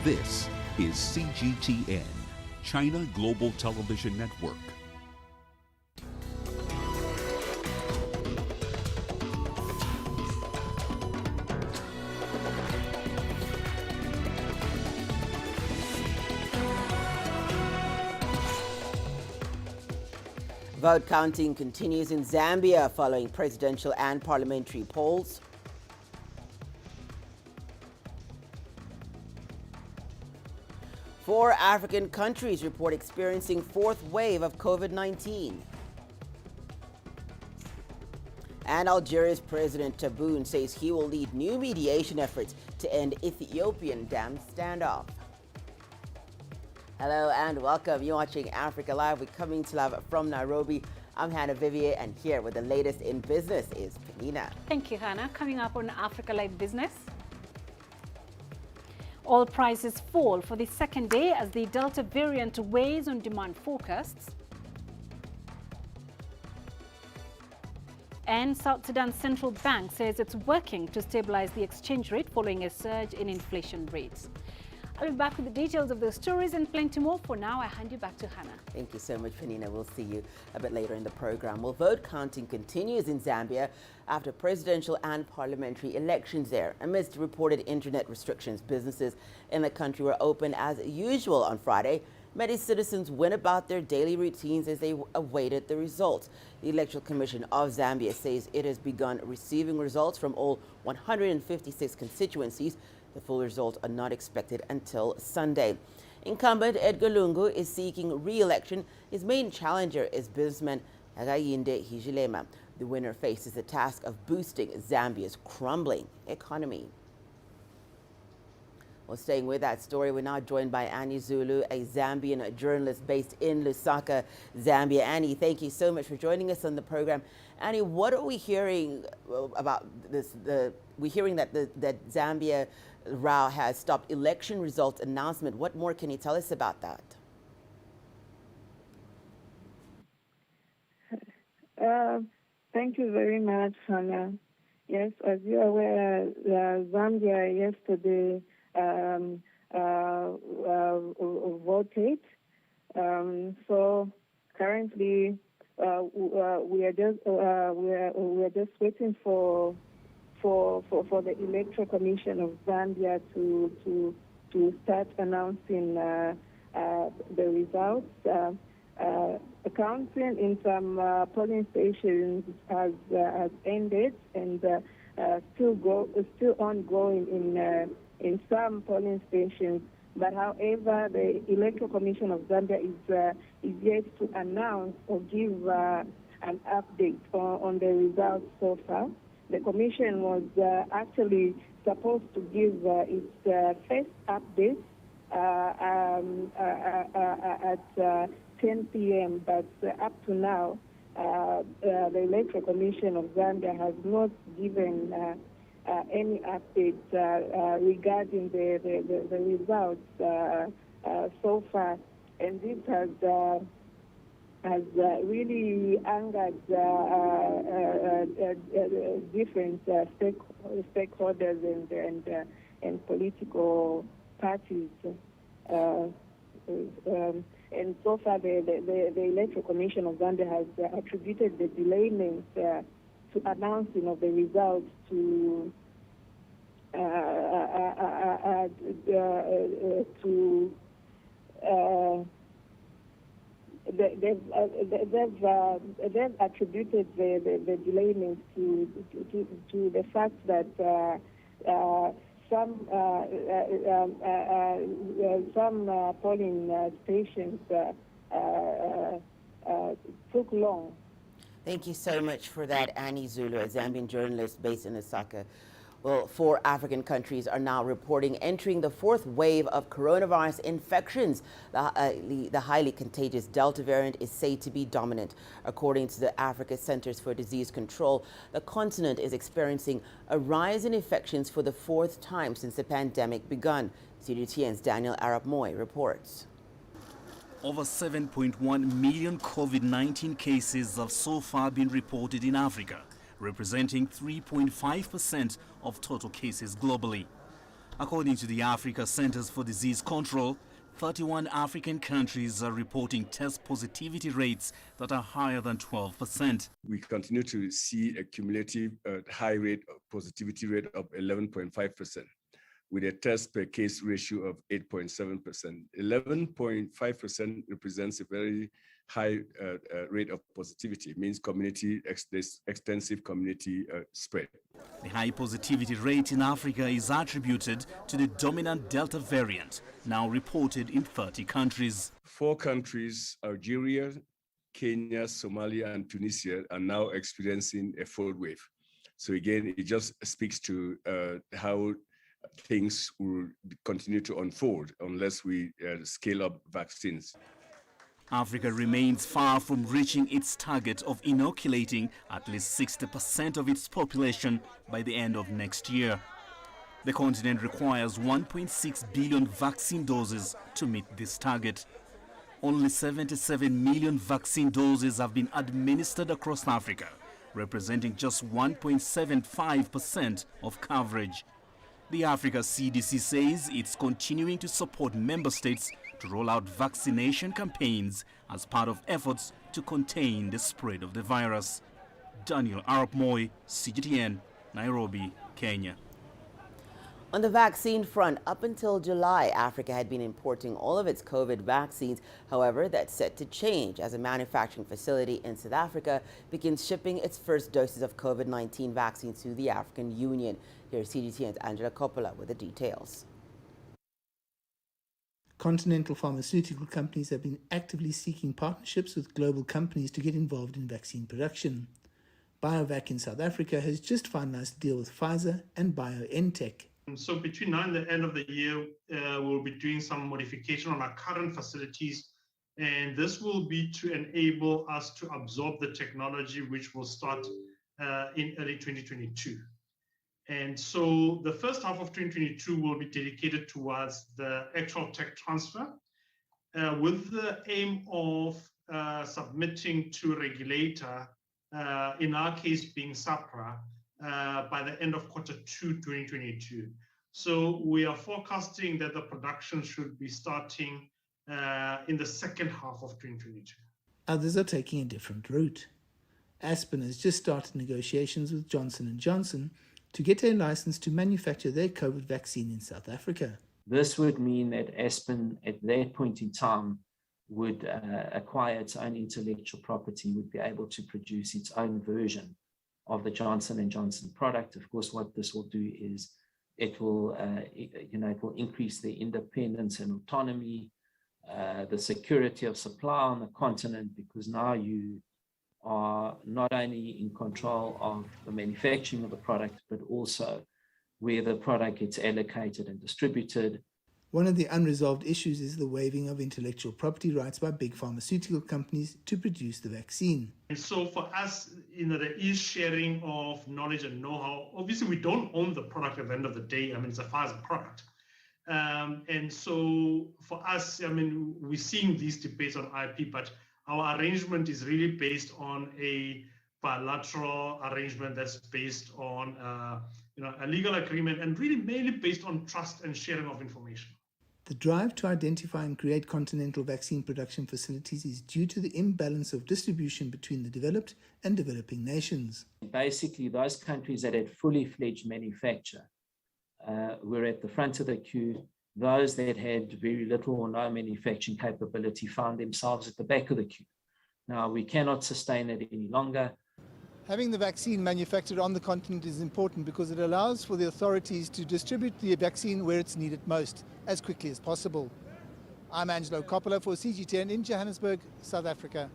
This is CGTN, China Global Television Network. Vote counting continues in Zambia following presidential and parliamentary polls. Four African countries report experiencing fourth wave of COVID-19. And Algeria's President Tebboune says he will lead new mediation efforts to end Ethiopian dam standoff. Hello and welcome. You're watching Africa Live. We're coming to live from Nairobi. I'm Hannah Viviers, and here with the latest in business is Penina. Thank you, Hannah. Coming up on Africa Live Business. Oil prices fall for the second day as the Delta variant weighs on demand forecasts. And South Sudan's central bank says it's working to stabilize the exchange rate following a surge in inflation rates. I'll be back with the details of those stories and plenty more. For now, I hand you back to Hannah. Thank you so much, Penina. We'll see you a bit later in the program. Well, vote counting continues in Zambia after presidential and parliamentary elections there. Amidst reported internet restrictions, businesses in the country were open as usual on Friday. Many citizens went about their daily routines as they awaited the results. The Electoral Commission of Zambia says it has begun receiving results from all 156 constituencies. The full results are not expected until Sunday. Incumbent Edgar Lungu is seeking re-election. His main challenger is businessman Hagayinde Hichilema. The winner faces the task of boosting Zambia's crumbling economy. Well, staying with that story, we're now joined by Annie Zulu, a Zambian journalist based in Lusaka, Zambia. Annie, thank you so much for joining us on the program. Annie, what are we hearing about this? We're hearing that that Zambia Rao has stopped election results announcement. What more can you tell us about that? Thank you very much, Hannah. Yes, as you are aware, Zambia yesterday voted. So currently, we are just waiting for the Electoral Commission of Zambia to start announcing the results. Counting in some polling stations has ended and still ongoing in some polling stations. But however, the Electoral Commission of Zambia is yet to announce or give an update on the results so far. The Commission was actually supposed to give its first update at 10 p.m., but up to now, the Electoral Commission of Zambia has not given any updates regarding the results so far, and this has really angered different stakeholders and political parties. And so far, the Electoral Commission of Zambia has attributed the delayment to announcing of the results to they've attributed the delayment to the fact that some polling stations took long. Thank you so much for that, Annie Zulu, a Zambian journalist based in Lusaka. Well, 4 African countries are now reporting entering the fourth wave of coronavirus infections. The highly contagious Delta variant is said to be dominant. According to the Africa Centers for Disease Control, the continent is experiencing a rise in infections for the 4th time since the pandemic began. CGTN's Daniel Arap Moy reports. Over 7.1 million COVID-19 cases have so far been reported in Africa, representing 3.5% of total cases globally. According to the Africa Centers for Disease Control, 31 African countries are reporting test positivity rates that are higher than 12%. We continue to see a cumulative high rate of positivity rate of 11.5%, with a test per case ratio of 8.7%. 11.5% represents a very high rate of positivity. It means extensive community spread. The high positivity rate in Africa is attributed to the dominant Delta variant, now reported in 30 countries. 4 countries, Algeria, Kenya, Somalia, and Tunisia, are now experiencing a fourth wave. So again, it just speaks to how things will continue to unfold unless we scale up vaccines. Africa remains far from reaching its target of inoculating at least 60% of its population by the end of next year. The continent requires 1.6 billion vaccine doses to meet this target. Only 77 million vaccine doses have been administered across Africa, representing just 1.75% of coverage. The Africa CDC says it's continuing to support member states to roll out vaccination campaigns as part of efforts to contain the spread of the virus. Daniel Arap Moi, CGTN, Nairobi, Kenya. On the vaccine front, up until July, Africa had been importing all of its COVID vaccines. However, that's set to change as a manufacturing facility in South Africa begins shipping its first doses of COVID-19 vaccines to the African Union. Here's CGTN's Angela Coppola with the details. Continental pharmaceutical companies have been actively seeking partnerships with global companies to get involved in vaccine production. BioVac in South Africa has just finalized a deal with Pfizer and BioNTech. So between now and the end of the year, we'll be doing some modification on our current facilities, and this will be to enable us to absorb the technology which will start in early 2022. And so the first half of 2022 will be dedicated towards the actual tech transfer with the aim of submitting to a regulator, in our case being SAPRA, by the end of Q2 2022. So we are forecasting that the production should be starting in the second half of 2022. Others are taking a different route. Aspen has just started negotiations with Johnson & Johnson to get a license to manufacture their COVID vaccine in South Africa. This would mean that Aspen, at that point in time, would acquire its own intellectual property, would be able to produce its own version of the Johnson & Johnson product. Of course, what this will do is it will increase the independence and autonomy, the security of supply on the continent, because now you are not only in control of the manufacturing of the product, but also where the product gets allocated and distributed. One of the unresolved issues is the waiving of intellectual property rights by big pharmaceutical companies to produce the vaccine. And so for us, there is sharing of knowledge and know-how. Obviously, we don't own the product at the end of the day. It's a Pfizer product. And so for us, we're seeing these debates on IP, but our arrangement is really based on a bilateral arrangement that's based on a legal agreement, and really mainly based on trust and sharing of information. The drive to identify and create continental vaccine production facilities is due to the imbalance of distribution between the developed and developing nations. Basically, those countries that had fully fledged manufacture were at the front of the queue. Those that had very little or no manufacturing capability found themselves at the back of the queue. Now, we cannot sustain it any longer. Having the vaccine manufactured on the continent is important because it allows for the authorities to distribute the vaccine where it's needed most, as quickly as possible. I'm Angelo Coppola for CGTN in Johannesburg, South Africa.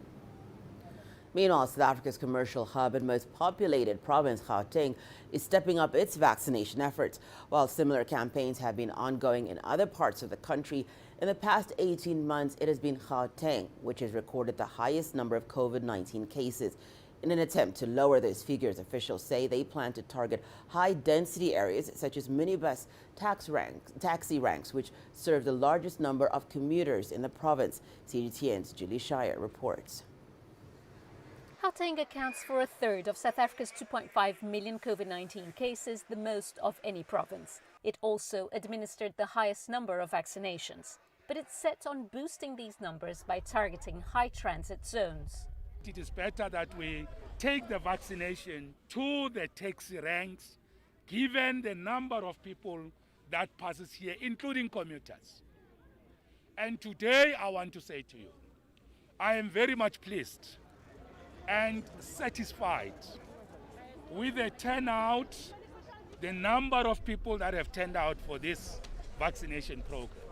Meanwhile, South Africa's commercial hub and most populated province, Gauteng, is stepping up its vaccination efforts. While similar campaigns have been ongoing in other parts of the country, in the past 18 months, it has been Gauteng which has recorded the highest number of COVID-19 cases. In an attempt to lower those figures, officials say they plan to target high-density areas such as minibus taxi ranks, which serve the largest number of commuters in the province. CGTN's Julie Shire reports. Gauteng accounts for a third of South Africa's 2.5 million COVID-19 cases, the most of any province. It also administered the highest number of vaccinations, but it's set on boosting these numbers by targeting high transit zones. It is better that we take the vaccination to the taxi ranks, given the number of people that passes here, including commuters. And today I want to say to you, I am very much pleased and satisfied with the turnout, the number of people that have turned out for this vaccination program.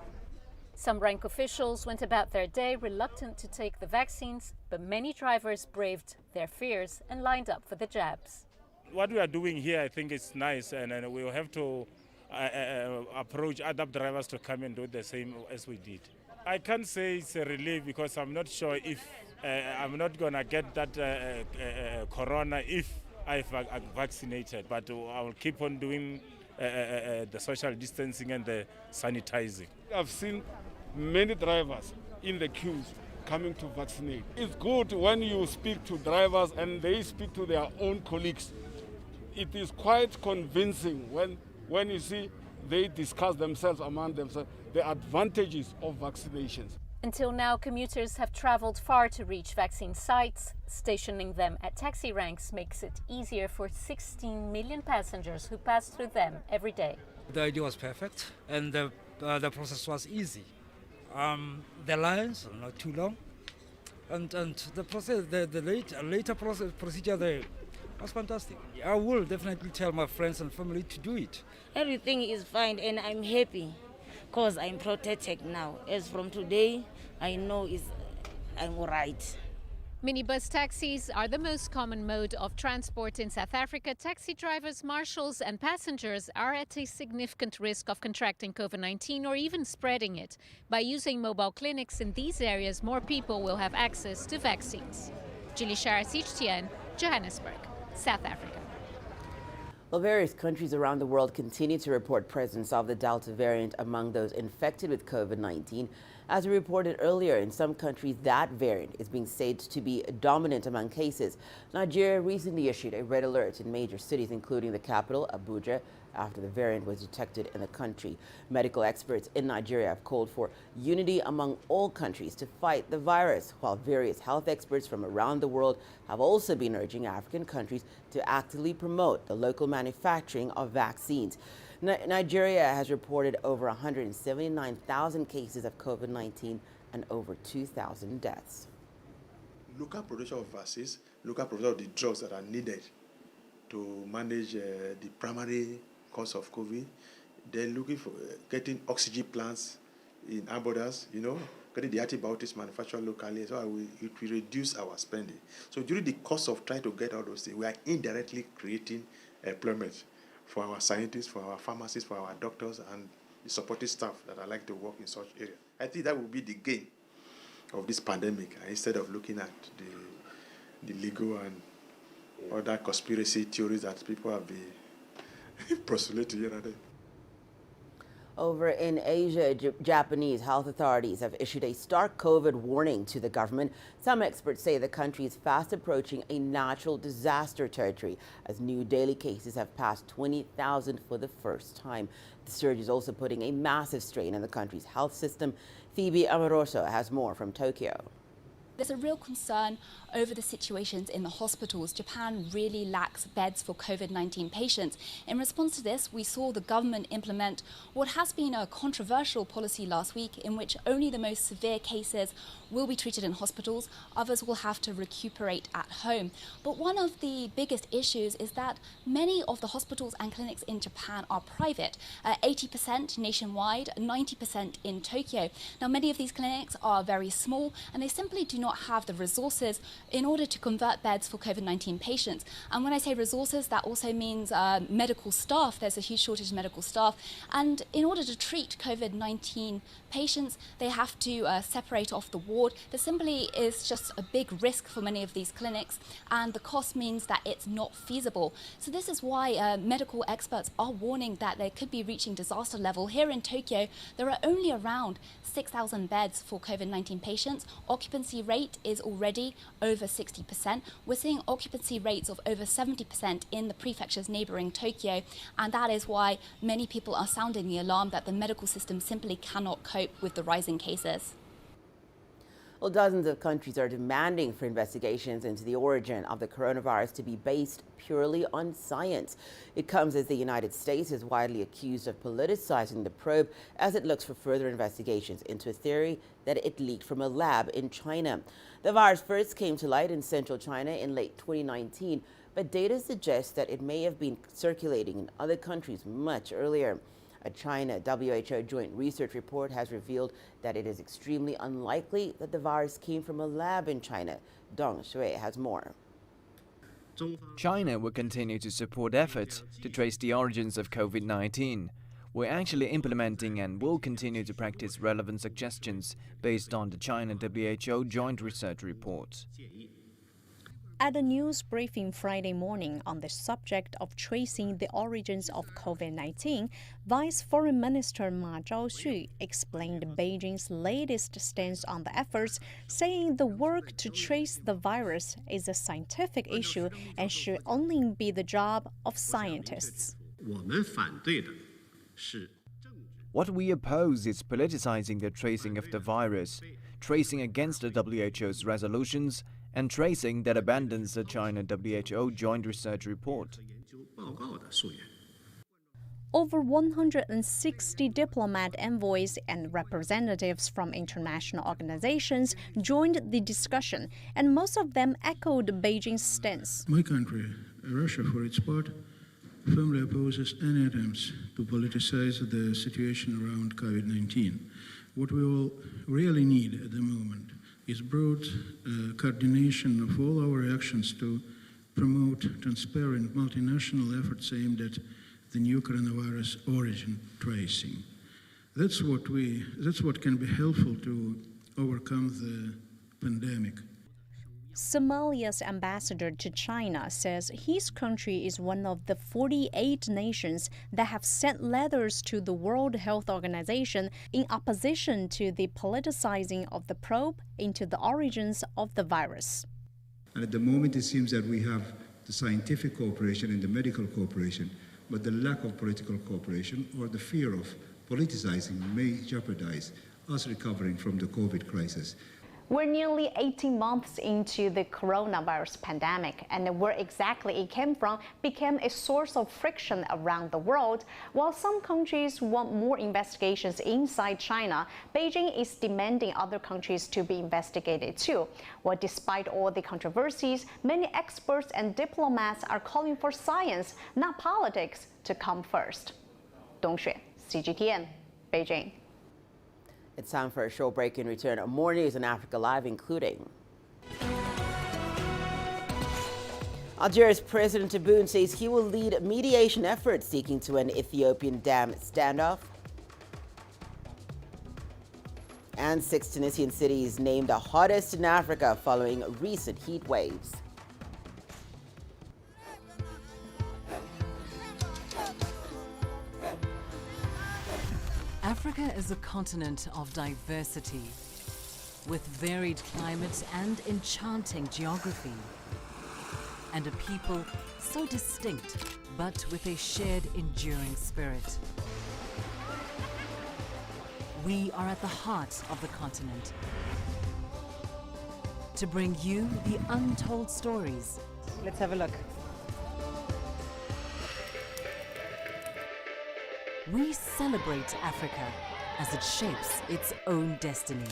Some rank officials went about their day reluctant to take the vaccines, but many drivers braved their fears and lined up for the jabs. What we are doing here, I think is nice, and we will have to approach other drivers to come and do the same as we did. I can't say it's a relief because I'm not sure if I'm not going to get that corona if I'm vaccinated, but I will keep on doing the social distancing and the sanitizing. I've seen many drivers in the queues coming to vaccinate. It's good when you speak to drivers and they speak to their own colleagues. It is quite convincing when you see they discuss themselves among themselves the advantages of vaccinations. Until now, commuters have traveled far to reach vaccine sites. Stationing them at taxi ranks makes it easier for 16 million passengers who pass through them every day. The idea was perfect and the process was easy. The lines are not too long and the process, the later procedure there was fantastic. I will definitely tell my friends and family to do it. Everything is fine and I'm happy because I'm protected now. As from today, I know I'm all right. Minibus taxis are the most common mode of transport in South Africa. Taxi drivers, marshals and passengers are at a significant risk of contracting COVID-19 or even spreading it. By using mobile clinics in these areas, more people will have access to vaccines. Julie Shire, CGTN, Johannesburg, South Africa. Well, various countries around the world continue to report presence of the Delta variant among those infected with COVID-19. As we reported earlier, in some countries, that variant is being said to be dominant among cases. Nigeria recently issued a red alert in major cities, including the capital, Abuja, after the variant was detected in the country. Medical experts in Nigeria have called for unity among all countries to fight the virus, while various health experts from around the world have also been urging African countries to actively promote the local manufacturing of vaccines. Nigeria has reported over 179,000 cases of COVID-19 and over 2,000 deaths. Local production of vaccines, local production of the drugs that are needed to manage the primary cause of COVID. They're looking for getting oxygen plants in our borders, getting the antibiotics manufactured locally, so it will reduce our spending. So during the course of trying to get all those things, we are indirectly creating employment for our scientists, for our pharmacists, for our doctors, and the supporting staff that are like to work in such areas. I think that will be the gain of this pandemic, instead of looking at the legal and other conspiracy theories that people have been postulating here and there. Over in Asia, Japanese health authorities have issued a stark COVID warning to the government. Some experts say the country is fast approaching a natural disaster territory as new daily cases have passed 20,000 for the first time. The surge is also putting a massive strain on the country's health system. Phoebe Amoroso has more from Tokyo. There's a real concern over the situations in the hospitals. Japan really lacks beds for COVID-19 patients. In response to this, we saw the government implement what has been a controversial policy last week, in which only the most severe cases will be treated in hospitals. Others will have to recuperate at home. But one of the biggest issues is that many of the hospitals and clinics in Japan are private, 80% nationwide, 90% in Tokyo. Now, many of these clinics are very small and they simply do not have the resources in order to convert beds for COVID-19 patients. And when I say resources, that also means medical staff. There's a huge shortage of medical staff. And in order to treat COVID-19 patients, they have to separate off the ward. There simply is just a big risk for many of these clinics, and the cost means that it's not feasible. So this is why medical experts are warning that they could be reaching disaster level. Here in Tokyo, there are only around 6,000 beds for COVID-19 patients. Occupancy rate rate is already over 60%. We're seeing occupancy rates of over 70% in the prefectures neighbouring Tokyo, and that is why many people are sounding the alarm that the medical system simply cannot cope with the rising cases. Well, dozens of countries are demanding for investigations into the origin of the coronavirus to be based purely on science. It comes as the United States is widely accused of politicizing the probe as it looks for further investigations into a theory that it leaked from a lab in China. The virus first came to light in central China in late 2019, but data suggests that it may have been circulating in other countries much earlier. A China WHO joint research report has revealed that it is extremely unlikely that the virus came from a lab in China. Dong Shui has more. China will continue to support efforts to trace the origins of COVID-19. We're actually implementing and will continue to practice relevant suggestions based on the China WHO joint research report. At a news briefing Friday morning on the subject of tracing the origins of COVID-19, Vice Foreign Minister Ma Zhaoxu explained Beijing's latest stance on the efforts, saying the work to trace the virus is a scientific issue and should only be the job of scientists. What we oppose is politicizing the tracing of the virus, tracing against the WHO's resolutions, and tracing that abandons the China WHO joint research report. Over 160 diplomat envoys and representatives from international organizations joined the discussion, and most of them echoed Beijing's stance. My country, Russia, for its part, firmly opposes any attempts to politicize the situation around COVID-19. What we all really need at the moment is broad coordination of all our actions to promote transparent multinational efforts aimed at the new coronavirus origin tracing. That's what can be helpful to overcome the pandemic. Somalia's ambassador to China says his country is one of the 48 nations that have sent letters to the World Health Organization in opposition to the politicizing of the probe into the origins of the virus. And at the moment, it seems that we have the scientific cooperation and the medical cooperation, but the lack of political cooperation or the fear of politicizing may jeopardize us recovering from the COVID crisis. We're nearly 18 months into the coronavirus pandemic, and where exactly it came from became a source of friction around the world. While some countries want more investigations inside China, Beijing is demanding other countries to be investigated too. Well, despite all the controversies, many experts and diplomats are calling for science, not politics, to come first. Dong Xue, CGTN, Beijing. It's time for a short break and return. More news on Africa Live, including Algeria's President Tebboune says he will lead mediation efforts seeking to end Ethiopian dam standoff. And 6 Tunisian cities named the hottest in Africa following recent heat waves. Africa is a continent of diversity, with varied climates and enchanting geography, and a people so distinct, but with a shared enduring spirit. We are at the heart of the continent to bring you the untold stories. Let's have a look. We celebrate Africa as it shapes its own destiny.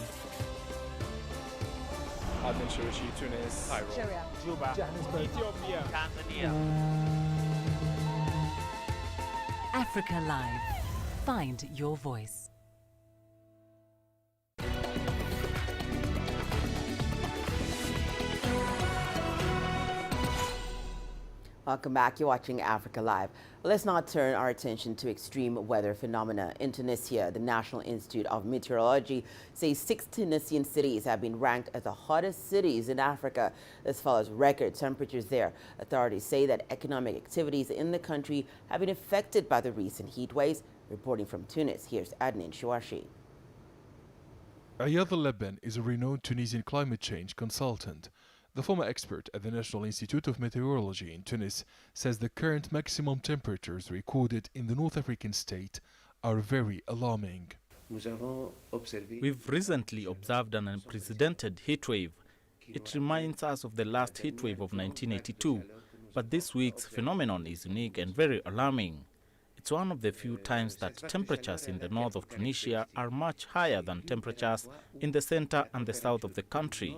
Tunis, Cairo, Juba, Johannesburg, Ethiopia, Tanzania. Africa Live. Find your voice. Welcome back. You're watching Africa Live. Let's now turn our attention to extreme weather phenomena. In Tunisia, the National Institute of Meteorology says 6 Tunisian cities have been ranked as the hottest cities in Africa. This follows record temperatures there. Authorities say that economic activities in the country have been affected by the recent heat waves. Reporting from Tunis, here's Adnan Chouachi. Ayad al-Leben is a renowned Tunisian climate change consultant. The former expert at the National Institute of Meteorology in Tunis says the current maximum temperatures recorded in the North African state are very alarming. We've recently observed an unprecedented heatwave. It reminds us of the last heatwave of 1982, but this week's phenomenon is unique and very alarming. It's one of the few times that temperatures in the north of Tunisia are much higher than temperatures in the center and the south of the country.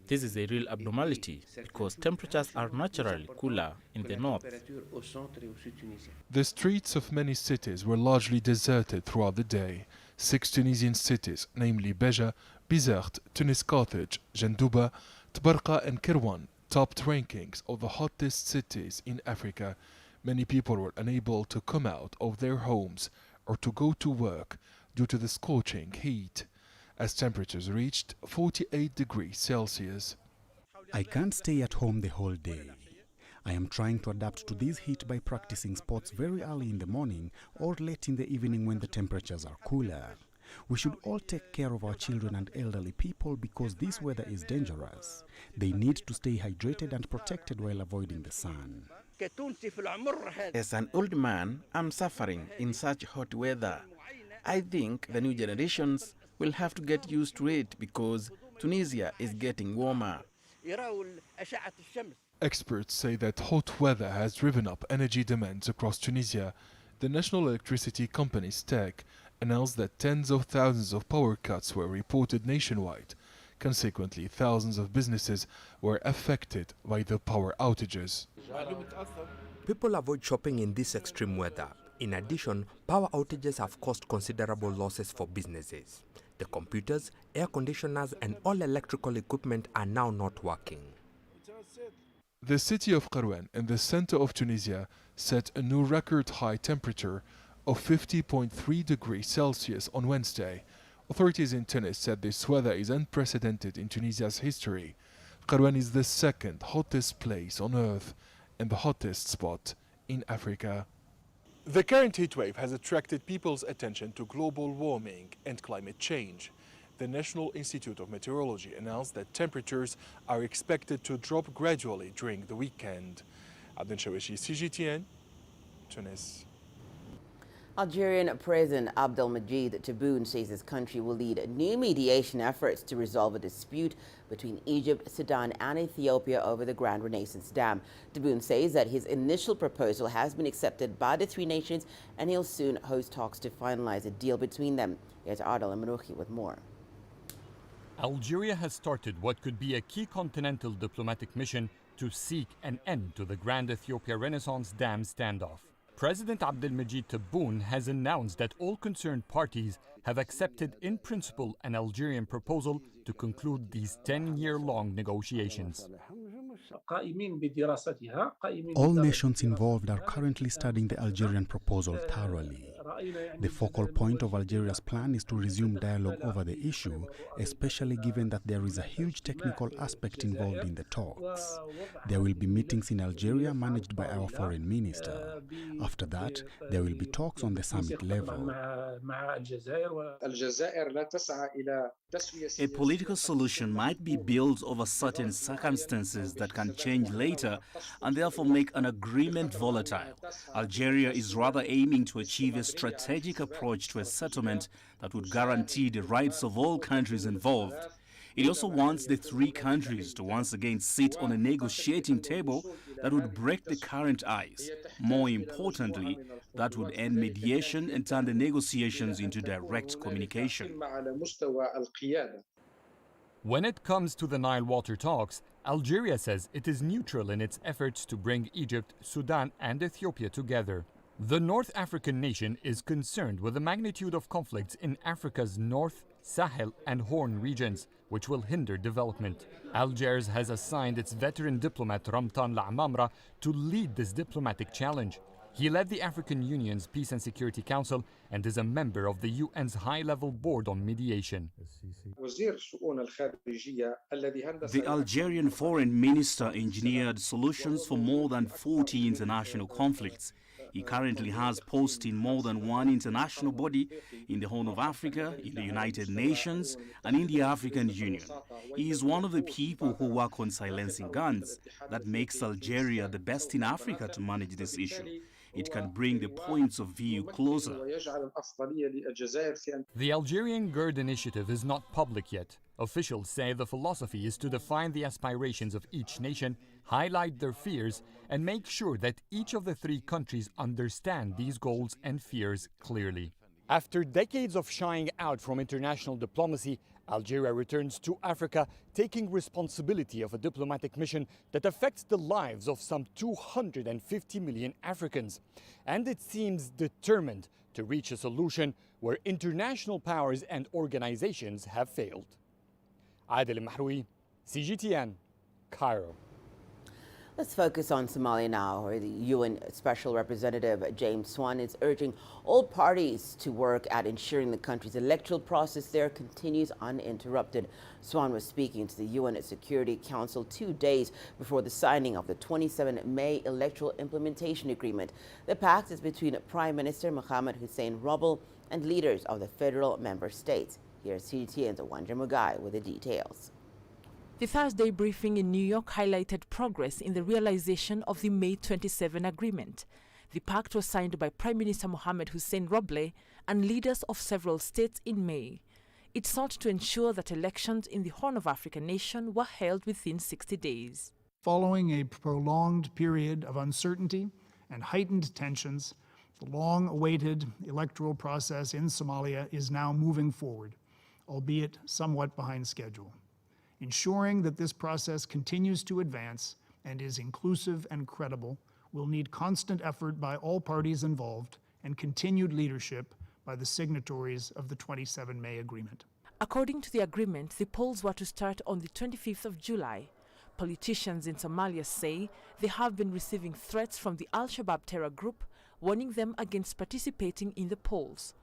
This is a real abnormality because temperatures are naturally cooler in the north. The streets of many cities were largely deserted throughout the day. 6 Tunisian cities, namely Beja, Bizerte, Tunis Carthage, Jendouba, Tbarqa and Kirwan, topped rankings of the hottest cities in Africa. Many people were unable to come out of their homes or to go to work due to the scorching heat, as temperatures reached 48 degrees Celsius. I can't stay at home the whole day. I am trying to adapt to this heat by practicing sports very early in the morning or late in the evening when the temperatures are cooler. We should all take care of our children and elderly people because this weather is dangerous. They need to stay hydrated and protected while avoiding the sun. As an old man, I'm suffering in such hot weather. I think the new generations will have to get used to it because Tunisia is getting warmer. Experts say that hot weather has driven up energy demands across Tunisia. The national electricity company STEC announced that tens of thousands of power cuts were reported nationwide. Consequently, thousands of businesses were affected by the power outages. People avoid shopping in this extreme weather. In addition, power outages have caused considerable losses for businesses. The computers, air conditioners, and all electrical equipment are now not working. The city of Qarouan, in the center of Tunisia, set a new record high temperature of 50.3 degrees Celsius on Wednesday. Authorities in Tunis said this weather is unprecedented in Tunisia's history. Qarouan is the second hottest place on earth and the hottest spot in Africa. The current heatwave has attracted people's attention to global warming and climate change. The National Institute of Meteorology announced that temperatures are expected to drop gradually during the weekend. Abdel Shawishi, CGTN, Tunis. Algerian President Abdelmadjid Tebboune says his country will lead new mediation efforts to resolve a dispute between Egypt, Sudan and Ethiopia over the Grand Renaissance Dam. Tebboune says that his initial proposal has been accepted by the three nations and he'll soon host talks to finalize a deal between them. Here's Adel Amrouhi with more. Algeria has started what could be a key continental diplomatic mission to seek an end to the Grand Ethiopia Renaissance Dam standoff. President Abdelmadjid Tebboune has announced that all concerned parties have accepted in principle an Algerian proposal to conclude these 10-year-long negotiations. All nations involved are currently studying the Algerian proposal thoroughly. The focal point of Algeria's plan is to resume dialogue over the issue, especially given that there is a huge technical aspect involved in the talks. There will be meetings in Algeria managed by our foreign minister. After that, there will be talks on the summit level. A political solution might be built over certain circumstances that can change later and therefore make an agreement volatile. Algeria is rather aiming to achieve a strategic approach to a settlement that would guarantee the rights of all countries involved. It also wants the three countries to once again sit on a negotiating table that would break the current ice. More importantly, that would end mediation and turn the negotiations into direct communication. When it comes to the Nile water talks, Algeria says it is neutral in its efforts to bring Egypt, Sudan and Ethiopia together. The North African nation is concerned with the magnitude of conflicts in Africa's North, Sahel and Horn regions, which will hinder development. Algiers has assigned its veteran diplomat Ramtan Lamamra to lead this diplomatic challenge. He led the African Union's Peace and Security Council and is a member of the UN's high-level board on mediation. The Algerian foreign minister engineered solutions for more than 40 international conflicts. He currently has posts in more than one international body in the Horn of Africa, in the United Nations, and in the African Union. He is one of the people who work on silencing guns that makes Algeria the best in Africa to manage this issue. It can bring the points of view closer. The Algerian GERD initiative is not public yet. Officials say the philosophy is to define the aspirations of each nation, highlight their fears, and make sure that each of the three countries understand these goals and fears clearly. After decades of shying out from international diplomacy, Algeria returns to Africa, taking responsibility of a diplomatic mission that affects the lives of some 250 million Africans. And it seems determined to reach a solution where international powers and organizations have failed. Adel Mahroui, CGTN, Cairo. Let's focus on Somalia now, where the UN Special Representative James Swan is urging all parties to work at ensuring the country's electoral process there continues uninterrupted. Swan was speaking to the UN Security Council 2 days before the signing of the 27 May Electoral Implementation Agreement. The pact is between Prime Minister Mohamed Hussein Roble and leaders of the federal member states. Here's CGTN's Wanja Mugai with the details. The Thursday briefing in New York highlighted progress in the realization of the May 27 agreement. The pact was signed by Prime Minister Mohamed Hussein Roble and leaders of several states in May. It sought to ensure that elections in the Horn of Africa nation were held within 60 days. Following a prolonged period of uncertainty and heightened tensions, the long-awaited electoral process in Somalia is now moving forward, albeit somewhat behind schedule. Ensuring that this process continues to advance and is inclusive and credible will need constant effort by all parties involved and continued leadership by the signatories of the 27 May Agreement. According to the agreement, the polls were to start on the 25th of July. Politicians in Somalia say they have been receiving threats from the Al-Shabaab terror group, warning them against participating in the polls.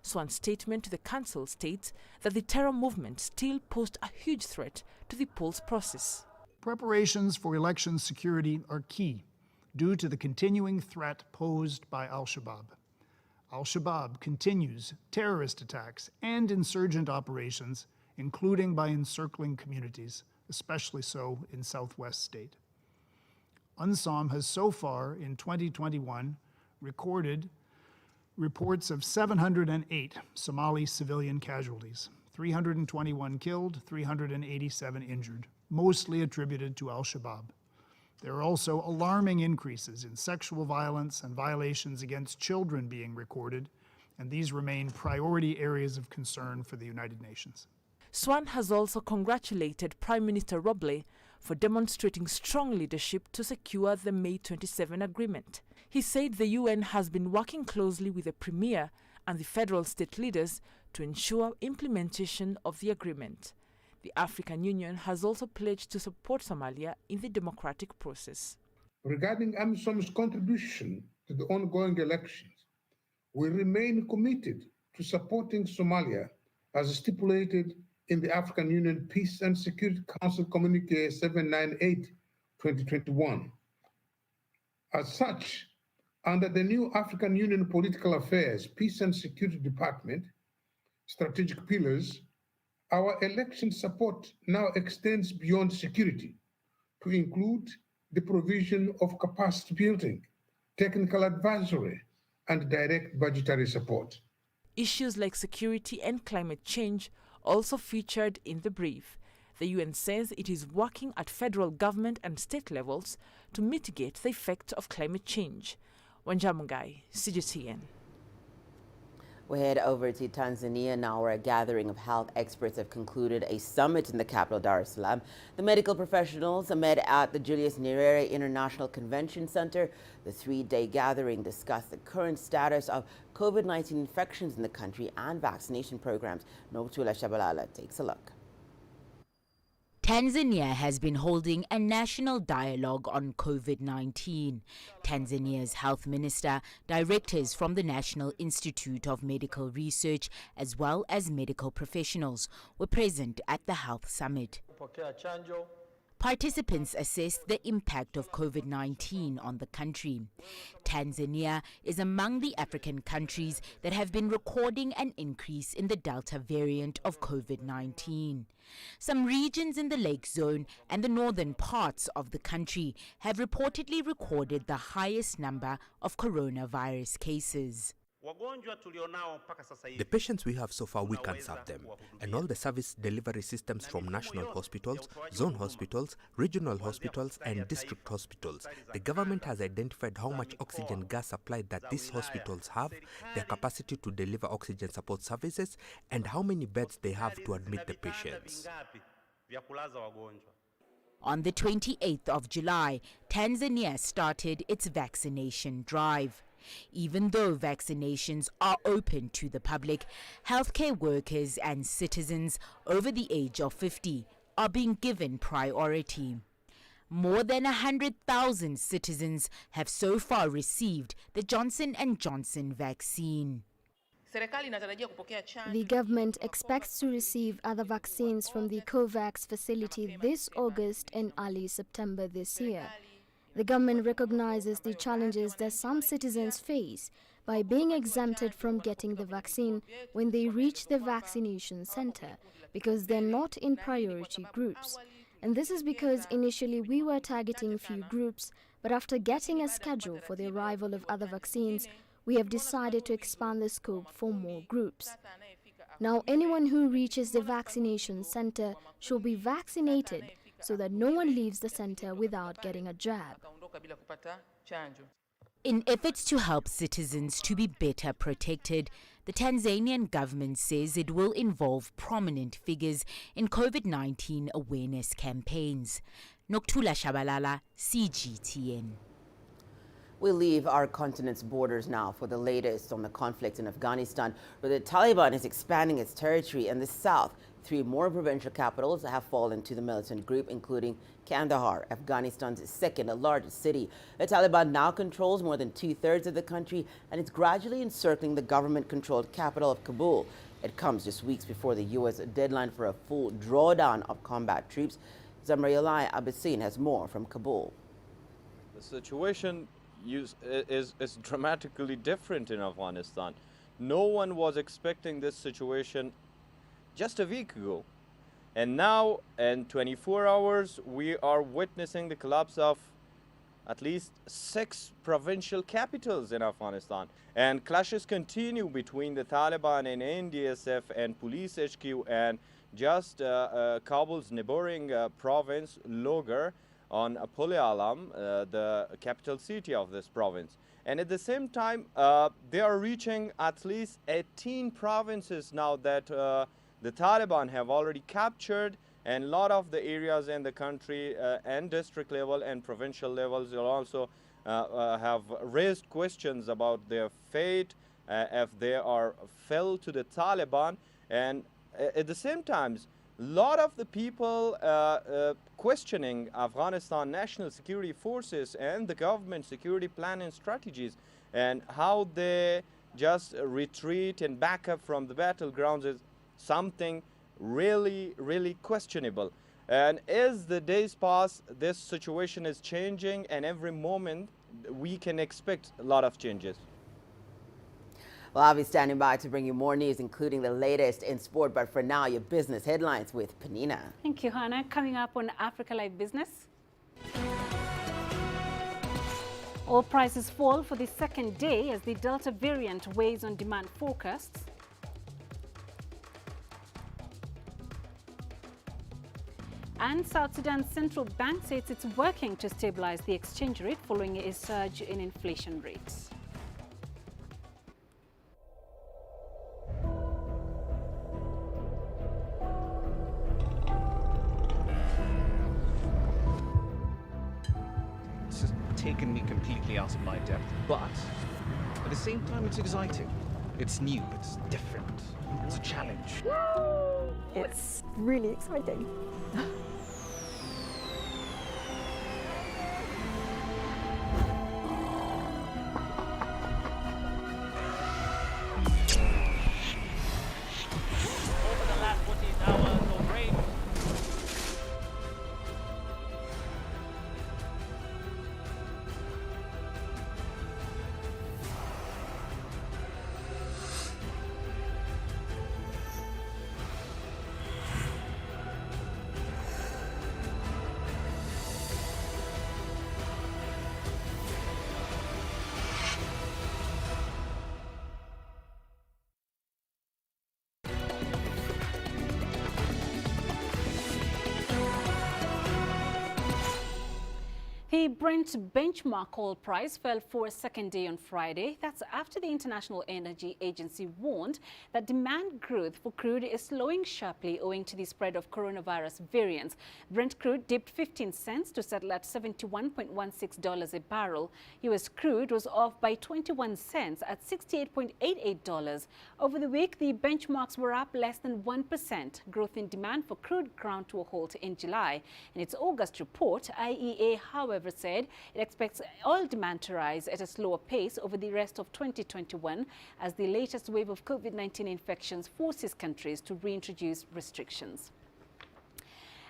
Swan's statement to the council states that the terror movement still posed a huge threat to the polls process. Preparations for election security are key due to the continuing threat posed by Al-Shabaab. Al-Shabaab continues terrorist attacks and insurgent operations, including by encircling communities, especially so in Southwest State. UNSOM has so far in 2021 recorded reports of 708 Somali civilian casualties, 321 killed, 387 injured, mostly attributed to Al-Shabaab. There are also alarming increases in sexual violence and violations against children being recorded, and these remain priority areas of concern for the United Nations. Swan has also congratulated Prime Minister Roble for demonstrating strong leadership to secure the May 27 agreement. He said the UN has been working closely with the Premier and the federal state leaders to ensure implementation of the agreement. The African Union has also pledged to support Somalia in the democratic process. Regarding AMISOM's contribution to the ongoing elections, we remain committed to supporting Somalia as stipulated in the African Union Peace and Security Council Communique 798/2021. As such, under the new African Union Political Affairs, Peace and Security Department, strategic pillars, our election support now extends beyond security to include the provision of capacity building, technical advisory, and direct budgetary support. Issues like security and climate change also featured in the brief. The UN says it is working at federal government and state levels to mitigate the effect of climate change. Wanja Mugai, CGTN. We head over to Tanzania now, where a gathering of health experts have concluded a summit in the capital, Dar es Salaam. The medical professionals met at the Julius Nyerere International Convention Center. The three-day gathering discussed the current status of COVID-19 infections in the country and vaccination programs. Nobutula Shabalala takes a look. Tanzania has been holding a national dialogue on COVID-19. Tanzania's health minister, directors from the National Institute of Medical Research, as well as medical professionals, were present at the health summit. Participants assessed the impact of COVID-19 on the country. Tanzania is among the African countries that have been recording an increase in the Delta variant of COVID-19. Some regions in the Lake Zone and the northern parts of the country have reportedly recorded the highest number of coronavirus cases. The patients we have so far, we can serve them, and all the service delivery systems from national hospitals, zone hospitals, regional hospitals and district hospitals. The government has identified how much oxygen gas supply that these hospitals have, their capacity to deliver oxygen support services, and how many beds they have to admit the patients. On the 28th of July, Tanzania started its vaccination drive. Even though vaccinations are open to the public, healthcare workers and citizens over the age of 50 are being given priority. More than 100,000 citizens have so far received the Johnson & Johnson vaccine. The government expects to receive other vaccines from the COVAX facility this August and early September this year. The government recognizes the challenges that some citizens face by being exempted from getting the vaccine when they reach the vaccination center because they're not in priority groups. And this is because initially we were targeting few groups, but after getting a schedule for the arrival of other vaccines, we have decided to expand the scope for more groups. Now anyone who reaches the vaccination center should be vaccinated so that no one leaves the center without getting a jab. In efforts to help citizens to be better protected, the Tanzanian government says it will involve prominent figures in COVID-19 awareness campaigns. Noktula Shabalala, CGTN. We'll leave our continent's borders now for the latest on the conflict in Afghanistan, where the Taliban is expanding its territory in the south. 3 more provincial capitals have fallen to the militant group, including Kandahar, Afghanistan's second largest city. The Taliban now controls more than 2/3 of the country, and it's gradually encircling the government-controlled capital of Kabul. It comes just weeks before the U.S. deadline for a full drawdown of combat troops. Zamrialai Abbasin has more from Kabul. The situation is dramatically different in Afghanistan. No one was expecting this situation just a week ago. And now, in 24 hours, we are witnessing the collapse of at least 6 provincial capitals in Afghanistan. And clashes continue between the Taliban and NDSF and police HQ and just Kabul's neighboring province, Logar, on Pul Alam, the capital city of this province. And at the same time, they are reaching at least 18 provinces now that the Taliban have already captured, and a lot of the areas in the country and district level and provincial levels will also have raised questions about their fate if they are fell to the Taliban. And at the same time, a lot of the people questioning Afghanistan national security forces and the government security plan and strategies, and how they just retreat and back up from the battlegrounds is something really, really questionable. And as the days pass, this situation is changing, and every moment we can expect a lot of changes. Well, I'll be standing by to bring you more news, including the latest in sport. But for now, your business headlines with Penina. Thank you, Hannah. Coming up on Africa Live Business. Oil prices fall for the second day as the Delta variant weighs on demand forecasts. And South Sudan's central bank says it's working to stabilize the exchange rate following a surge in inflation rates. This has taken me completely out of my depth, but at the same time it's exciting. It's new, it's different, it's a challenge. It's really exciting. The Brent benchmark oil price fell for a second day on Friday. That's after the International Energy Agency warned that demand growth for crude is slowing sharply owing to the spread of coronavirus variants. Brent crude dipped 15 cents to settle at $71.16 a barrel. U.S. crude was off by 21 cents at $68.88. Over the week, the benchmarks were up less than 1%. Growth in demand for crude ground to a halt in July. In its August report, IEA, however, said it expects oil demand to rise at a slower pace over the rest of 2021 as the latest wave of COVID-19 infections forces countries to reintroduce restrictions.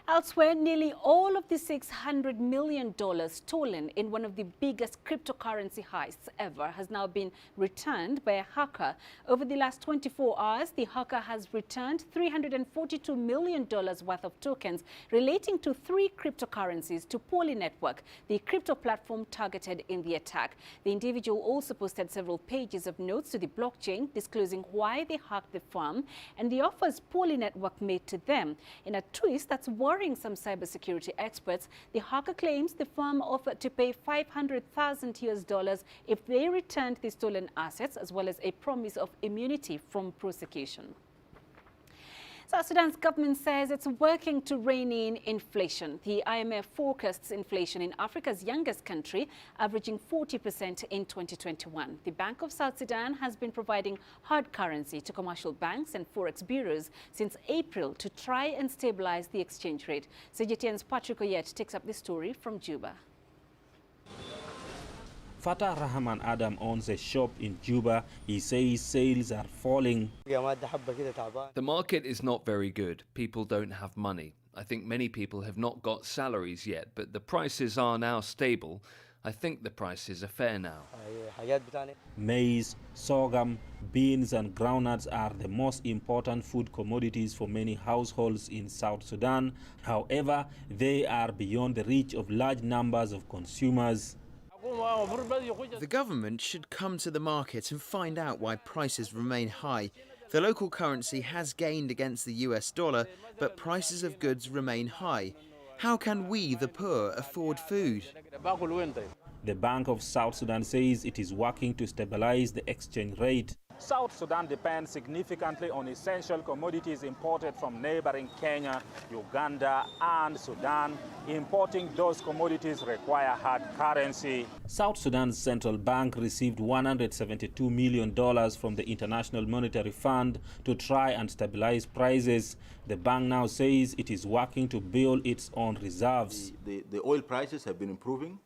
Elsewhere, nearly all of the $600 million stolen in one of the biggest cryptocurrency heists ever has now been returned by a hacker. Over the last 24 hours, the hacker has returned $342 million worth of tokens relating to 3 cryptocurrencies to Poly Network, the crypto platform targeted in the attack. The individual also posted several pages of notes to the blockchain disclosing why they hacked the firm and the offers Poly Network made to them. In a twist that's worrying some cybersecurity experts, the hacker claims the firm offered to pay $500,000 if they returned the stolen assets, as well as a promise of immunity from prosecution. South Sudan's government says it's working to rein in inflation. The IMF forecasts inflation in Africa's youngest country averaging 40% in 2021. The Bank of South Sudan has been providing hard currency to commercial banks and forex bureaus since April to try and stabilize the exchange rate. CGTN's Patrick Oyet takes up the story from Juba. Fatah Rahman Adam owns a shop in Juba. He says sales are falling. The market is not very good. People don't have money. I think many people have not got salaries yet, but the prices are now stable. I think the prices are fair now. Maize, sorghum, beans and groundnuts are the most important food commodities for many households in South Sudan. However, they are beyond the reach of large numbers of consumers. The government should come to the market and find out why prices remain high. The local currency has gained against the US dollar, but prices of goods remain high. How can we, the poor, afford food? The Bank of South Sudan says it is working to stabilize the exchange rate. South Sudan depends significantly on essential commodities imported from neighboring Kenya, Uganda and Sudan. Importing those commodities require hard currency. South Sudan's central bank received $172 million from the International Monetary Fund to try and stabilize prices. The bank now says it is working to build its own reserves. The oil prices have been improving,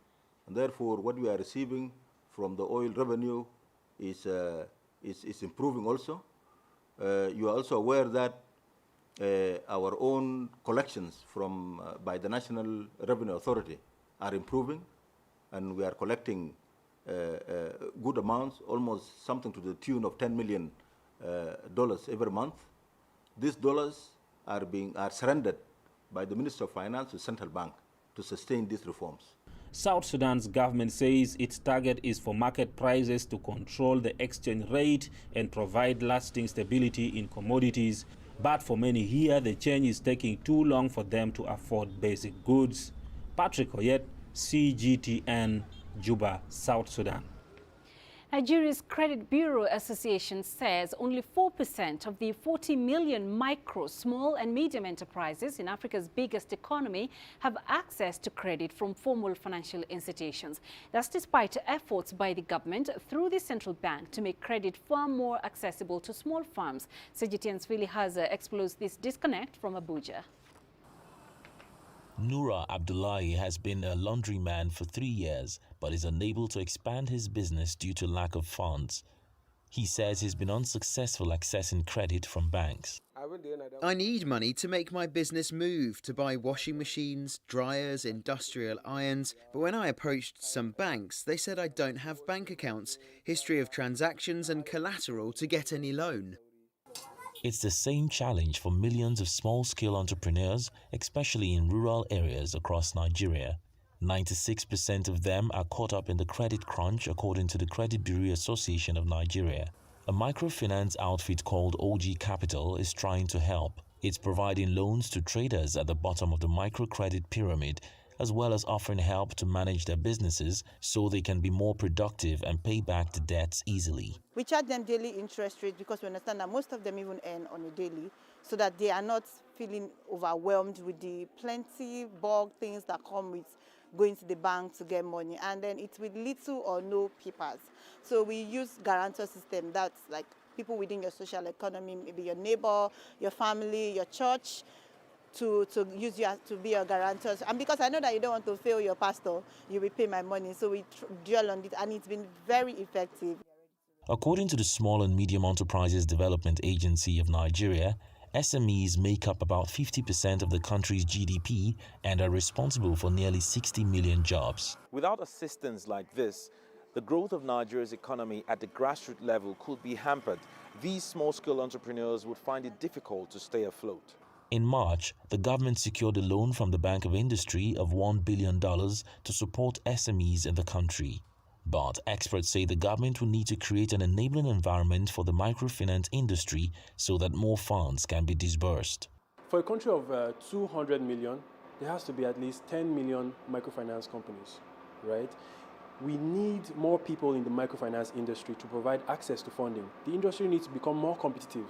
and therefore what we are receiving from the oil revenue is improving also. You are also aware that our own collections from by the National Revenue Authority are improving, and we are collecting good amounts, almost something to the tune of $10 million every month. These dollars are surrendered by the Minister of Finance to the Central Bank to sustain these reforms. South Sudan's government says its target is for market prices to control the exchange rate and provide lasting stability in commodities. But for many here, the change is taking too long for them to afford basic goods. Patrick Oyet, CGTN, Juba, South Sudan. Nigeria's Credit Bureau Association says only 4% of the 40 million micro, small and medium enterprises in Africa's biggest economy have access to credit from formal financial institutions. That's despite efforts by the government through the central bank to make credit far more accessible to small firms. CGTN's Philly Haza explores this disconnect from Abuja. Nura Abdullahi has been a laundryman for 3 years, but is unable to expand his business due to lack of funds. He says he's been unsuccessful accessing credit from banks. I need money to make my business move, to buy washing machines, dryers, industrial irons. But when I approached some banks, they said I don't have bank accounts, history of transactions and collateral to get any loan. It's the same challenge for millions of small-scale entrepreneurs, especially in rural areas across Nigeria. 96% of them are caught up in the credit crunch, according to the Credit Bureau Association of Nigeria. A microfinance outfit called OG Capital is trying to help. It's providing loans to traders at the bottom of the microcredit pyramid as well as offering help to manage their businesses so they can be more productive and pay back the debts easily. We charge them daily interest rates because we understand that most of them even earn on a daily, so that they are not feeling overwhelmed with the plenty bulk things that come with going to the bank to get money, and then it's with little or no papers. So we use guarantor system. That's like people within your social economy, maybe your neighbor, your family, your church, to use you to be your guarantors. And because I know that you don't want to fail your pastor, you will pay my money. So we dwell on it, and it's been very effective. According to the Small and Medium Enterprises Development Agency of Nigeria, SMEs make up about 50% of the country's GDP and are responsible for nearly 60 million jobs. Without assistance like this, the growth of Nigeria's economy at the grassroots level could be hampered. These small-scale entrepreneurs would find it difficult to stay afloat. In March, the government secured a loan from the Bank of Industry of $1 billion to support SMEs in the country. But experts say the government will need to create an enabling environment for the microfinance industry so that more funds can be disbursed. For a country of 200 million, there has to be at least 10 million microfinance companies, right? We need more people in the microfinance industry to provide access to funding. The industry needs to become more competitive.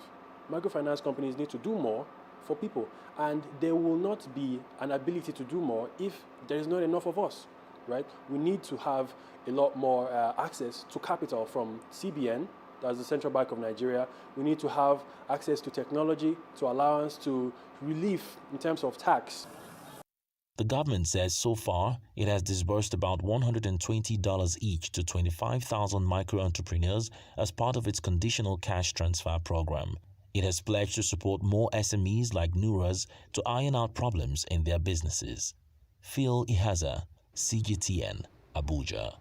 Microfinance companies need to do more for people, and there will not be an ability to do more if there is not enough of us, right? We need to have a lot more access to capital from CBN, that's the Central Bank of Nigeria. We need to have access to technology to allow us to relief in terms of tax. The government says so far it has disbursed about $120 each to 25,000 micro-entrepreneurs as part of its conditional cash transfer program. It has pledged to support more SMEs like Nura's to iron out problems in their businesses. Phil Ihaza, CGTN, Abuja.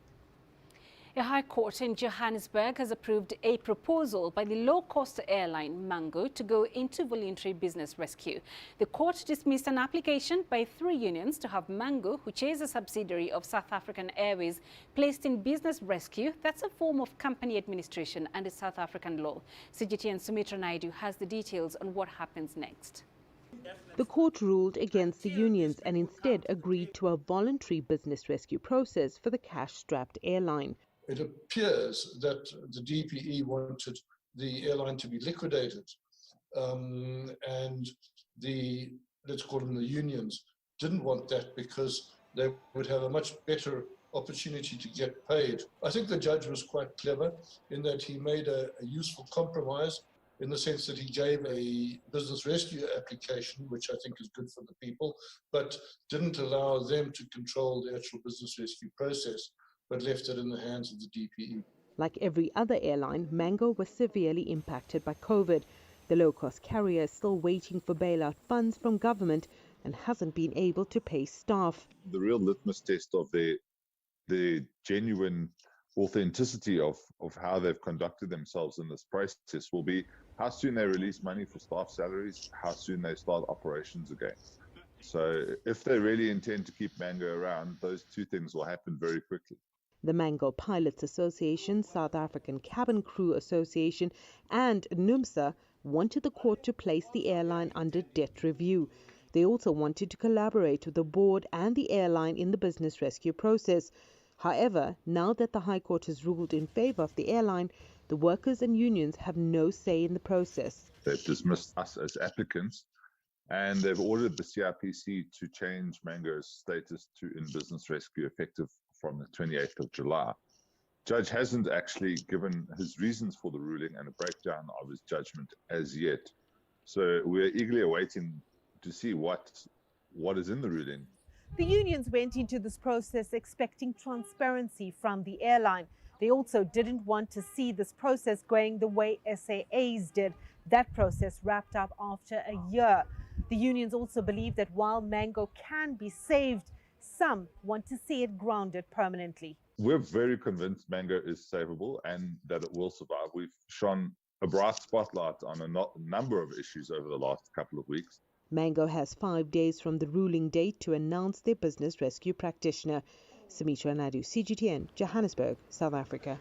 A high court in Johannesburg has approved a proposal by the low-cost airline Mango to go into voluntary business rescue. The court dismissed an application by 3 unions to have Mango, which is a subsidiary of South African Airways, placed in business rescue. That's a form of company administration under South African law. CGTN Sumitra Naidu has the details on what happens next. The court ruled against the unions and instead agreed to a voluntary business rescue process for the cash-strapped airline. It appears that the DPE wanted the airline to be liquidated, and the, let's call them the unions, didn't want that because they would have a much better opportunity to get paid. I think the judge was quite clever in that he made a useful compromise in the sense that he gave a business rescue application, which I think is good for the people, but didn't allow them to control the actual business rescue process, but left it in the hands of the DPE. Like every other airline, Mango was severely impacted by COVID. The low-cost carrier is still waiting for bailout funds from government and hasn't been able to pay staff. The real litmus test of the genuine authenticity of how they've conducted themselves in this process will be how soon they release money for staff salaries, how soon they start operations again. So if they really intend to keep Mango around, those two things will happen very quickly. The Mango Pilots Association, South African Cabin Crew Association and NUMSA wanted the court to place the airline under debt review. They also wanted to collaborate with the board and the airline in the business rescue process. However, now that the High Court has ruled in favor of the airline, the workers and unions have no say in the process. They've dismissed us as applicants, and they've ordered the CIPC to change Mango's status to in business rescue effective from the 28th of July. Judge hasn't actually given his reasons for the ruling and a breakdown of his judgment as yet. So we're eagerly awaiting to see what is in the ruling. The unions went into this process expecting transparency from the airline. They also didn't want to see this process going the way SAA's did. That process wrapped up after a year. The unions also believe that while Mango can be saved, some want to see it grounded permanently. We're very convinced Mango is savable and that it will survive. We've shone a bright spotlight on a number of issues over the last couple of weeks. Mango has 5 days from the ruling date to announce their business rescue practitioner. Sumitra Naidu, CGTN, Johannesburg, South Africa.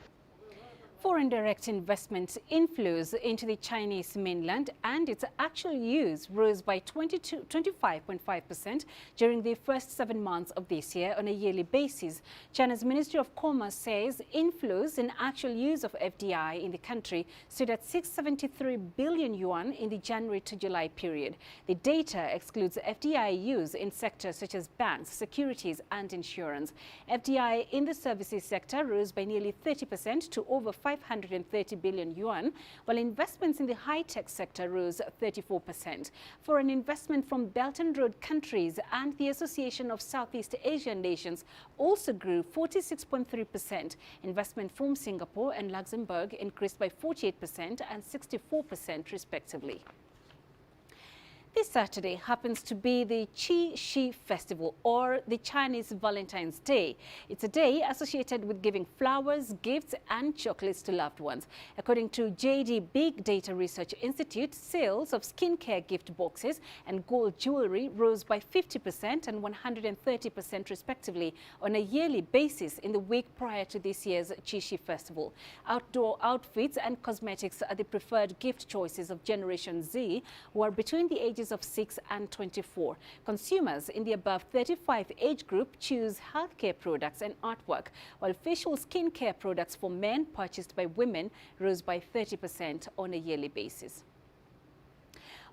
Foreign direct investment inflows into the Chinese mainland and its actual use rose by 25.5% during the first 7 months of this year on a yearly basis. China's Ministry of Commerce says inflows in actual use of FDI in the country stood at 673 billion yuan in the January to July period. The data excludes FDI use in sectors such as banks, securities and insurance. FDI in the services sector rose by nearly 30% to over 530 billion yuan, while investments in the high-tech sector rose 34%. Foreign investment from Belt and Road countries and the Association of Southeast Asian Nations also grew 46.3%. Investment from Singapore and Luxembourg increased by 48% and 64% respectively. This Saturday happens to be the Qixi Festival, or the Chinese Valentine's Day. It's a day associated with giving flowers, gifts and chocolates to loved ones. According to JD Big Data Research Institute, sales of skincare gift boxes and gold jewelry rose by 50% and 130% respectively on a yearly basis in the week prior to this year's Qixi Festival. Outdoor outfits and cosmetics are the preferred gift choices of Generation Z, who are between the ages of 6 and 24. Consumers in the above 35 age group choose healthcare products and artwork, while facial skincare products for men purchased by women rose by 30% on a yearly basis.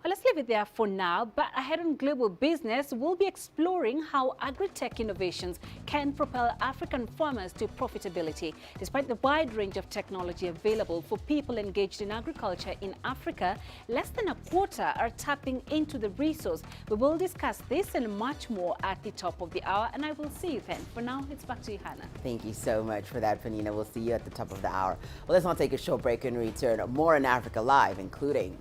Well, let's leave it there for now, but ahead on Global Business, we'll be exploring how agri-tech innovations can propel African farmers to profitability. Despite the wide range of technology available for people engaged in agriculture in Africa, less than a quarter are tapping into the resource. We will discuss this and much more at the top of the hour, and I will see you then. For now, it's back to you, Hannah. Thank you so much for that, Panina. We'll see you at the top of the hour. Well, let's not take a short break and return. More in Africa Live, including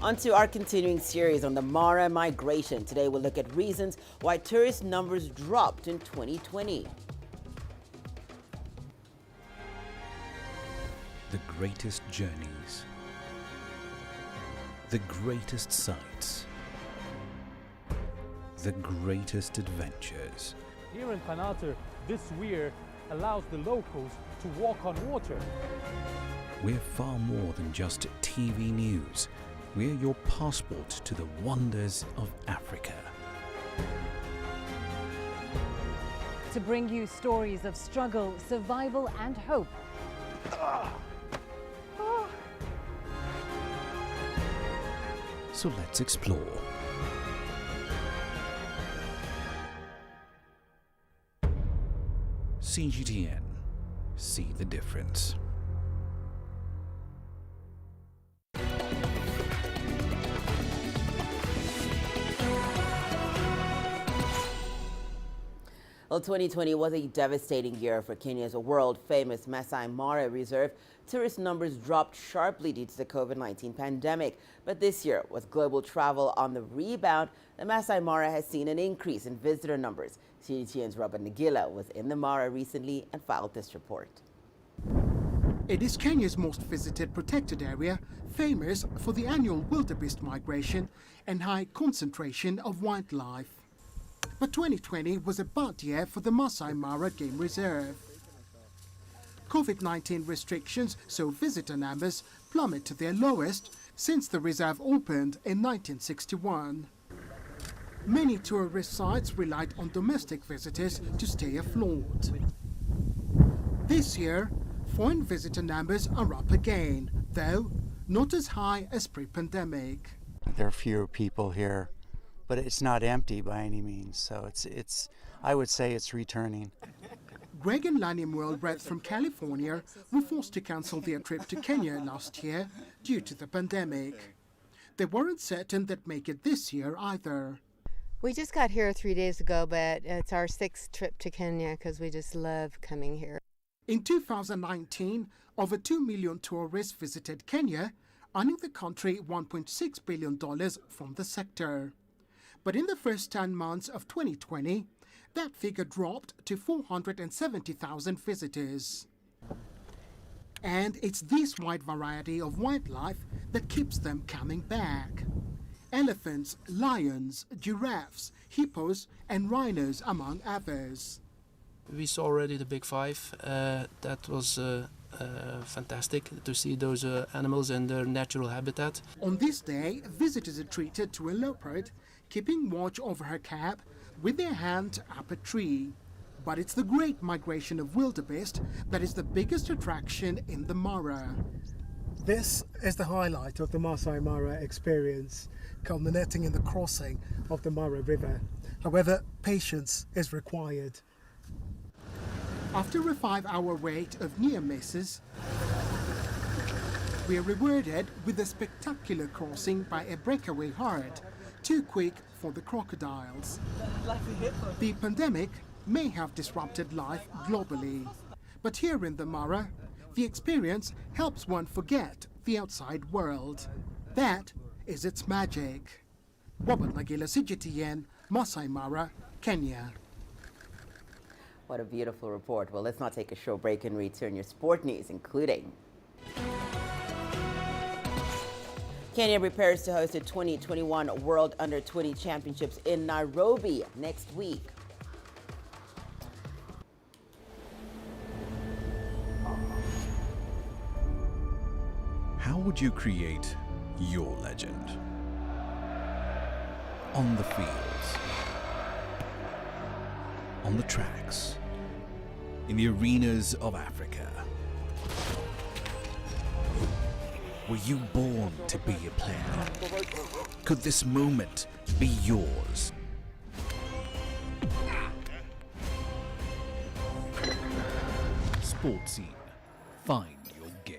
onto our continuing series on the Mara migration. Today we'll look at reasons why tourist numbers dropped in 2020. The greatest journeys, the greatest sights, the greatest adventures. Here in Kanater, this weir allows the locals to walk on water. We're far more than just TV news. We're your passport to the wonders of Africa. To bring you stories of struggle, survival and hope. So let's explore. CGTN. See the difference. Well, 2020 was a devastating year for Kenya's world-famous Maasai Mara Reserve. Tourist numbers dropped sharply due to the COVID-19 pandemic. But this year, with global travel on the rebound, the Maasai Mara has seen an increase in visitor numbers. CGTN's Robert Nagila was in the Mara recently and filed this report. It is Kenya's most visited protected area, famous for the annual wildebeest migration and high concentration of wildlife. But 2020 was a bad year for the Maasai Mara Game Reserve. COVID-19 restrictions saw visitor numbers plummet to their lowest since the reserve opened in 1961. Many tourist sites relied on domestic visitors to stay afloat. This year, foreign visitor numbers are up again, though not as high as pre-pandemic. There are fewer people here, but it's not empty by any means, so I would say it's returning. Greg and Lani Muelbreth from California were forced to cancel their trip to Kenya last year due to the pandemic. They weren't certain they'd make it this year either. We just got here 3 days ago, but it's our 6th trip to Kenya because we just love coming here. In 2019, over 2 million tourists visited Kenya, earning the country $1.6 billion from the sector. But in the first 10 months of 2020, that figure dropped to 470,000 visitors. And it's this wide variety of wildlife that keeps them coming back. Elephants, lions, giraffes, hippos, and rhinos, among others. We saw already the big five. That was fantastic to see those animals in their natural habitat. On this day, visitors are treated to a leopard keeping watch over her cab with their hand up a tree. But it's the great migration of wildebeest that is the biggest attraction in the Mara. This is the highlight of the Maasai Mara experience, culminating in the crossing of the Mara River. However, patience is required. After a 5-hour wait of near misses, we are rewarded with a spectacular crossing by a breakaway herd, too quick for the crocodiles. The pandemic may have disrupted life globally, but here in the Mara, the experience helps one forget the outside world. That is its magic. Robert Nagila, CGTN, Maasai Mara, Kenya. What a beautiful report. Well, let's not take a short break and return your sport news, including Kenya prepares to host the 2021 World Under-20 Championships in Nairobi next week. How would you create your legend? On the fields, on the tracks, in the arenas of Africa. Were you born to be a player? Could this moment be yours? Sports Scene. Find your game.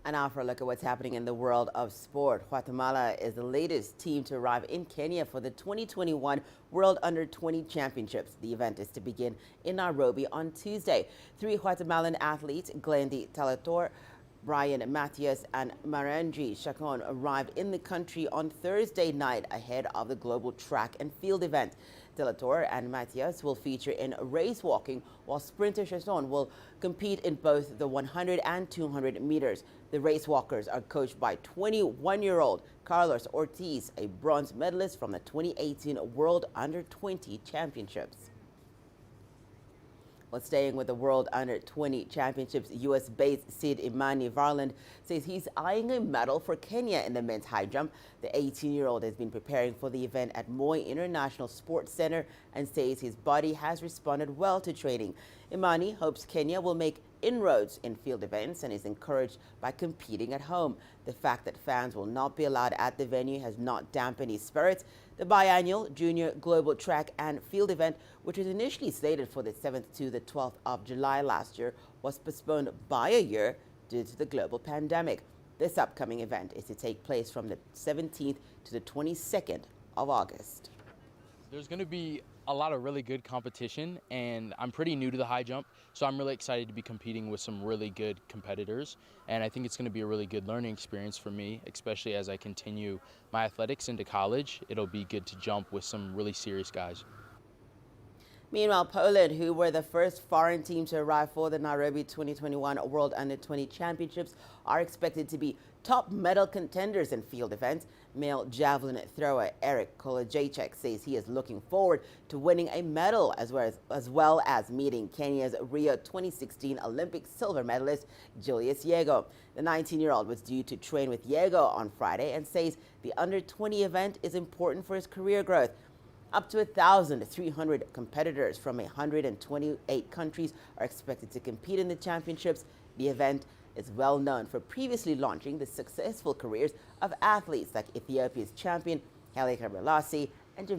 And now for a look at what's happening in the world of sport. Guatemala is the latest team to arrive in Kenya for the 2021 World Under-20 Championships. The event is to begin in Nairobi on Tuesday. 3 Guatemalan athletes, Glendy Talator, Brian Matias and Marangi Chacon, arrived in the country on Thursday night ahead of the global track and field event. Delator and Matias will feature in race walking, while sprinter Chacon will compete in both the 100 and 200 meters. The race walkers are coached by 21-year-old Carlos Ortiz, a bronze medalist from the 2018 World Under-20 Championships. Well, staying with the World Under-20 Championships, U.S.-based Sid Imani Varland says he's eyeing a medal for Kenya in the men's high jump. The 18-year-old has been preparing for the event at Moi International Sports Center and says his body has responded well to training. Imani hopes Kenya will make inroads in field events and is encouraged by competing at home. The fact that fans will not be allowed at the venue has not dampened his spirits. The biannual Junior Global Track and Field event, which was initially slated for the 7th to the 12th of July last year, was postponed by a year due to the global pandemic. This upcoming event is to take place from the 17th to the 22nd of August. There's going to be a lot of really good competition, and I'm pretty new to the high jump, so I'm really excited to be competing with some really good competitors, and I think it's going to be a really good learning experience for me, especially as I continue my athletics into college. It'll be good to jump with some really serious guys. Meanwhile, Poland, who were the first foreign team to arrive for the Nairobi 2021 World Under-20 Championships, are expected to be top medal contenders in field events. Male javelin thrower Eric Kolajacek says he is looking forward to winning a medal as well as meeting Kenya's Rio 2016 Olympic silver medalist Julius Yego. The 19-year-old was due to train with Yego on Friday and says the Under-20 event is important for his career growth. Up to 1,300 competitors from 128 countries are expected to compete in the championships. The event is well known for previously launching the successful careers of athletes like Ethiopia's champion Haile Gebrselassie and Jamaica's